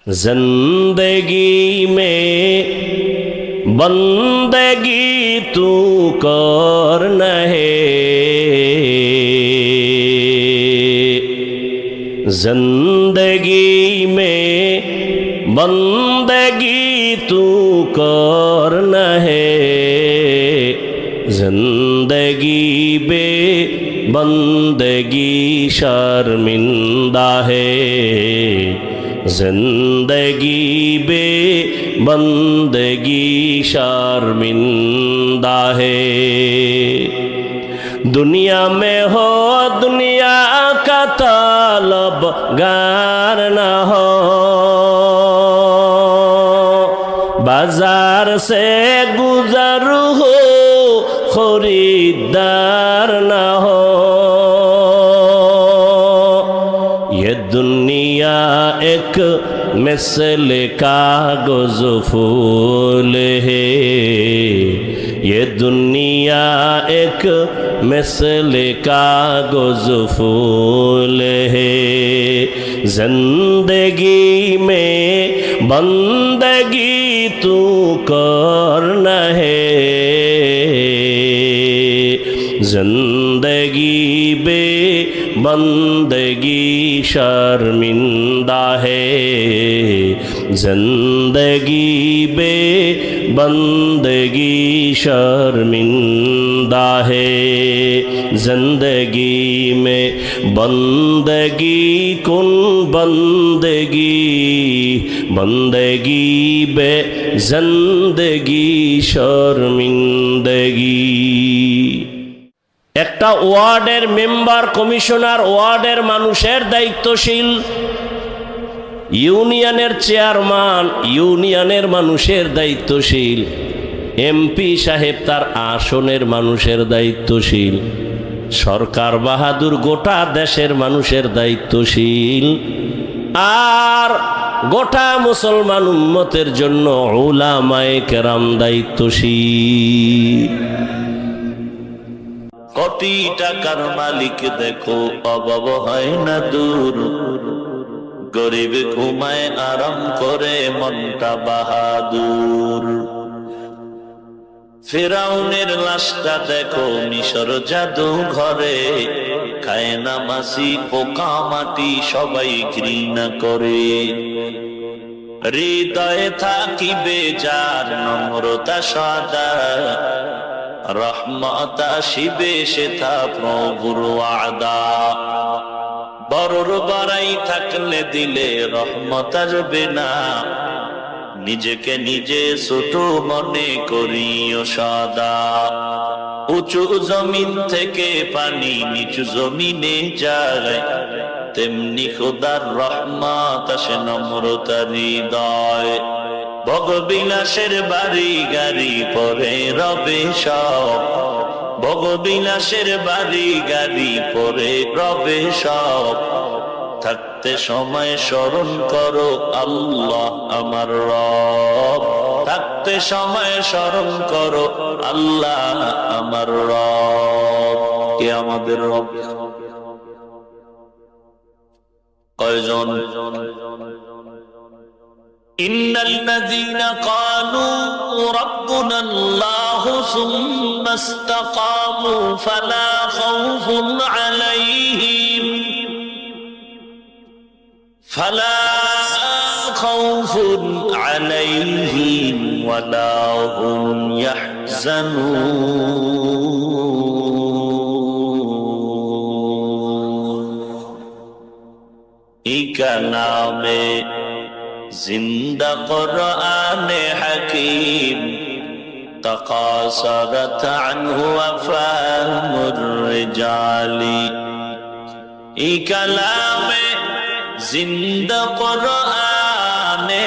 जिंदगी में बंदगी तू कर नहे, जिंदगी में बंदगी तू कर नहे, जिंदगी बे बंदगी शर्मिंदा है, जिंदगी बे बंदगी शर्मिंदा है। दुनिया में हो दुनिया का तलबगार न हो, बाजार से गुजर हो खरीदार न हो। ये दुनिया एक मिसल कागज फूल है, ये दुनिया एक मिसल कागज फूल है। जिंदगी में बंदगी तू कर नहे, जिंदगी बे बंदगी शर्मिंदा है, जिंदगी बे बंदगी शर्मिंदा है। जिंदगी में बंदगी कुन बंदगी, बंदगी बे जिंदगी शर्मिंदगी। একটা ওয়ার্ডের মেম্বার, কমিশনার, ওয়ার্ডের মানুষের দায়িত্বশীল, ইউনিয়নের চেয়ারম্যান ইউনিয়নের মানুষের দায়িত্বশীল, এমপি সাহেব তার আসনের মানুষের দায়িত্বশীল, সরকার বাহাদুর গোটা দেশের মানুষের দায়িত্বশীল, আর গোটা মুসলমান উম্মতের জন্য উলামায়ে কেরাম দায়িত্বশীল। কোটি টাকার মালিক দেখো অভাব হয় না দূর, গরিব ঘুমায় আরাম করে মনটা বাহাদুর। ফিরাউনের লাশটা দেখো মিশর জাদু ঘরে, খায় না মাছি পোকা মাটি সবাই ঘৃণা করে। হৃদয়ে থাকিবে যার নম্রতা সদা, রহমত আসিবে সেথা প্রভুর ওয়াদা। বড়র বাড়াই থাকলে দিলে রহমত আসবে না, নিজেকে নিজে ছোট মনে করিও সদা। উঁচু জমিন থেকে পানি নিচু জমিনে যায়, তেমনি খোদার রহমত আসে নম্রতার হৃদয়। ভোগবিলাসের বাড়ি গাড়ি পরে রবে সব, ভোগবিলাসের বাড়ি গাড়ি পরে রবে সব। থাকতে সময় স্মরণ করো আল্লাহ আমার রব, থাকতে সময় স্মরণ করো আল্লাহ আমার রব। কে আমাদের রব? কয়জন? إن الذين قالوا ربنا الله ثم استقاموا فلا خوف عليهم ولا هم يحزنون। এই কালামে জিন্দা কুরআনে হাকিম তাকাসারাত আনহু আফহামুর রিজালি। এই কালামে জিন্দা কুরআনে